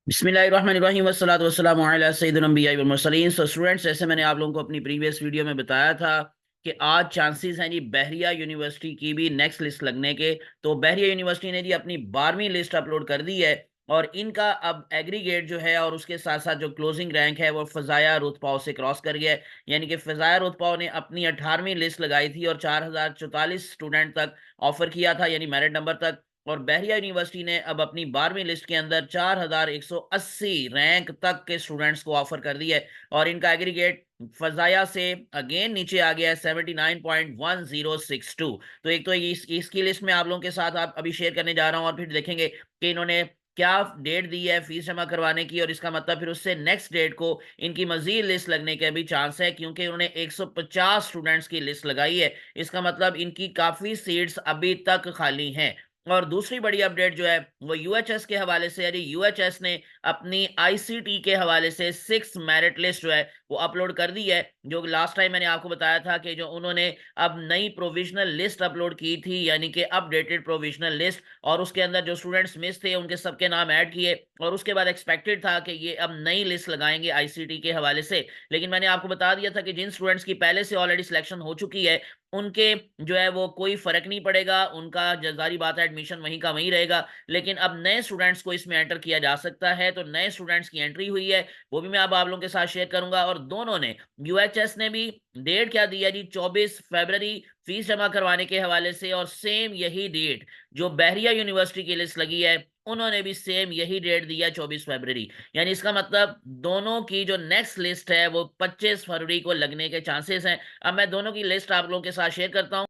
बिस्मिल्लाहिर्रहमानिर्रहीम वस्सलातु वस्सलामु अला सय्यिदिल अंबिया'i वल मुरसलीन। सो स्टूडेंट्स, जैसे मैंने आप लोगों को अपनी प्रीवियस वीडियो में बताया था कि आज चांसेस हैं जी बहरिया यूनिवर्सिटी की भी नेक्स्ट लिस्ट लगने के। तो बहरिया यूनिवर्सिटी ने जी अपनी 12वीं लिस्ट अपलोड कर दी है और इनका अब एग्रीगेट जो है और उसके साथ साथ जो क्लोजिंग रैंक है वो फजाया रुतपाव से क्रॉस कर गया है। यानी कि फजाया रुतपाव ने अपनी 18वीं लिस्ट लगाई थी और 4044 स्टूडेंट तक ऑफर किया था, यानी मेरिट नंबर तक। और बहरिया यूनिवर्सिटी ने अब अपनी 12वीं लिस्ट के अंदर 4180 रैंक तक के स्टूडेंट्स को ऑफर कर दिया है और इनका एग्रीगेट फजाया से अगेन नीचे आ गया है 79.1062। तो एक तो इसकी लिस्ट में आप लोगों के साथ आप अभी शेयर करने जा रहा हूं और फिर देखेंगे कि इन्होंने क्या डेट दी है फीस जमा करवाने की, और इसका मतलब फिर उससे नेक्स्ट डेट को इनकी मजीद लिस्ट लगने के भी चांस है, क्योंकि उन्होंने 150 स्टूडेंट्स की लिस्ट लगाई है। इसका मतलब इनकी काफी सीट्स अभी तक खाली हैं। और दूसरी बड़ी अपडेट जो है वो यूएचएस के हवाले से, यानी यूएचएस ने अपनी आईसीटी के हवाले से 6 मेरिट लिस्ट जो है वो अपलोड कर दी है। जो लास्ट टाइम मैंने आपको बताया था कि जो उन्होंने अब नई प्रोविजनल लिस्ट अपलोड की थी, यानी कि अपडेटेड प्रोविजनल लिस्ट, और उसके अंदर जो स्टूडेंट्स मिस थे उनके सबके नाम ऐड किए और उसके बाद एक्सपेक्टेड था कि ये अब नई लिस्ट लगाएंगे आईसीटी के हवाले से। लेकिन मैंने आपको बता दिया था कि जिन स्टूडेंट्स की पहले से ऑलरेडी सिलेक्शन हो चुकी है उनके जो है वो कोई फर्क नहीं पड़ेगा, उनका जारी बात है एडमिशन वहीं का वहीं रहेगा। लेकिन अब नए स्टूडेंट्स को इसमें एंटर किया जा सकता है, तो नए स्टूडेंट्स की एंट्री हुई है, वो भी मैं अब आप लोगों के साथ शेयर करूंगा। और दोनों ने, यूएचएस ने भी डेट क्या दी है जी 24 फरवरी फीस जमा करवाने के हवाले से, और सेम यही डेट जो बहरिया यूनिवर्सिटी की लिस्ट लगी है उन्होंने भी सेम यही डेट दिया 24 फरवरी। यानी इसका मतलब दोनों की जो नेक्स्ट लिस्ट है वो 25 फरवरी को लगने के चांसेस हैं। अब मैं दोनों की लिस्ट आप लोगों के साथ शेयर करता हूं।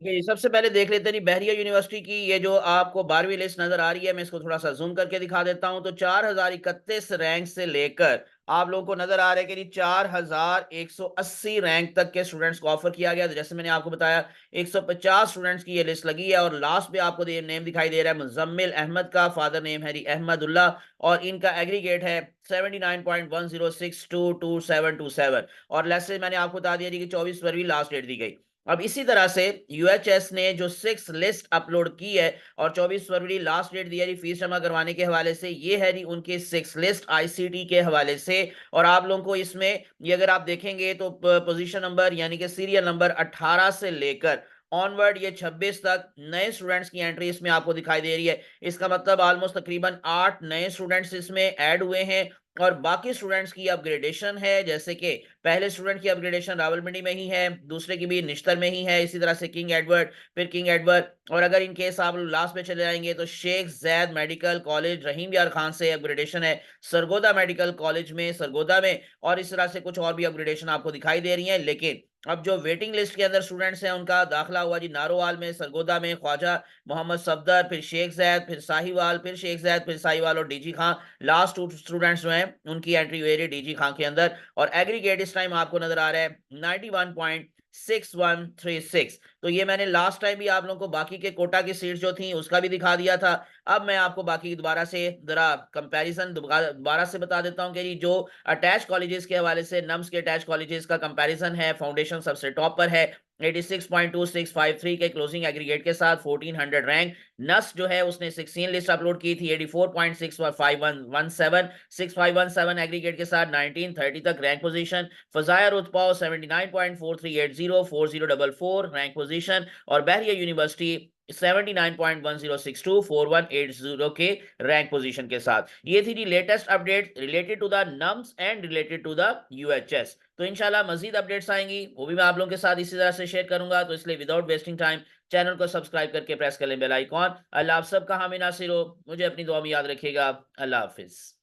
ओके, सबसे पहले देख लेते हैं जी बहरिया यूनिवर्सिटी की ये जो आपको 12वीं लिस्ट नजर आ रही है। मैं इसको थोड़ा सा जूम करके दिखा देता हूं। तो 4031 रैंक से लेकर आप लोगों को नजर आ रहा है कि जी 4180 रैंक तक के स्टूडेंट्स को ऑफर किया गया। तो जैसे मैंने आपको बताया 150 स्टूडेंट्स की ये लिस्ट लगी है और लास्ट पे आपको ये नेम दिखाई दे रहा है मुजम्मिल अहमद का, फादर नेम है जी अहमदुल्लाह, और इनका एग्रीगेट है 79.10622727। और लेट्स से मैंने आपको बता दिया जी कि 24 फरवरी लास्ट डेट दी गई। अब इसी तरह से यूएचएस ने जो 6 लिस्ट अपलोड की है और 24 फरवरी लास्ट डेट दी है फीस जमा करवाने के हवाले से, ये है जी उनकी 6 लिस्ट आईसीटी के हवाले से। और आप लोगों को इसमें ये अगर आप देखेंगे तो पोजीशन नंबर यानी कि सीरियल नंबर 18 से लेकर ऑनवर्ड ये 26 तक नए स्टूडेंट्स की एंट्री इसमें आपको दिखाई दे रही है। इसका मतलब ऑलमोस्ट तकरीबन 8 नए स्टूडेंट्स इसमें ऐड हुए हैं। और बाकी स्टूडेंट्स की अपग्रेडेशन है, जैसे कि पहले स्टूडेंट की अपग्रेडेशन रावलपिंडी में ही है, दूसरे की भी निश्तर में ही है, इसी तरह से किंग एडवर्ड, फिर किंग एडवर्ड। और अगर इन केस आप लास्ट में चले जाएंगे तो शेख जैद मेडिकल कॉलेज रहीम यार खान से अपग्रेडेशन है, सरगोदा मेडिकल कॉलेज में सरगोदा में, और इस तरह से कुछ और भी अपग्रेडेशन आपको दिखाई दे रही है। लेकिन अब जो वेटिंग लिस्ट के अंदर स्टूडेंट्स हैं उनका दाखिला हुआ जी नारोवाल में, सरगोदा में ख्वाजा मोहम्मद सफदर, फिर शेख जैद, फिर साहिवाल, फिर शेख जैद, फिर साहिवाल और डीजी खां। लास्ट 2 स्टूडेंट्स जो हैं उनकी एंट्री हुई है डीजी खां के अंदर। और एग्रीगेट इस टाइम आपको नजर आ रहा है 91.6136। तो ये मैंने लास्ट टाइम भी आप लोगों को बाकी के कोटा की सीट्स जो थी उसका भी दिखा दिया था। अब मैं आपको बाकी दोबारा से जरा कंपैरिजन दोबारा से बता देता हूं कि जी जो अटैच कॉलेजेस के हवाले से नम्स के अटैच कॉलेजेस का कंपैरिजन है, फाउंडेशन सबसे टॉप पर है 86.2653 के क्लोजिंग एग्रीगेट के साथ 1400 रैंक। नस जो है उसने 16 लिस्ट अपलोड की थी 84.6517 एग्रीगेट के साथ 1930 तक रैंक पोजीशन। फजाया रुतपाव 79.4380 4044 rank position. और बहरिया यूनिवर्सिटी 79.1062 4180 के रैंक पोजीशन के साथ। ये थी जी latest update related to the NUMS and related to the UHS. तो इंशाल्लाह मजीद अपडेट्स आएंगी, वो भी मैं आप लोगों के साथ इसी तरह से शेयर करूंगा। तो इसलिए विदाउट वेस्टिंग टाइम चैनल को सब्सक्राइब करके प्रेस कर लें बेल आइकॉन। अल्लाह आप सबका हामी नासिर हो, मुझे अपनी दुआ में याद रखिएगा। अल्लाह हाफिज।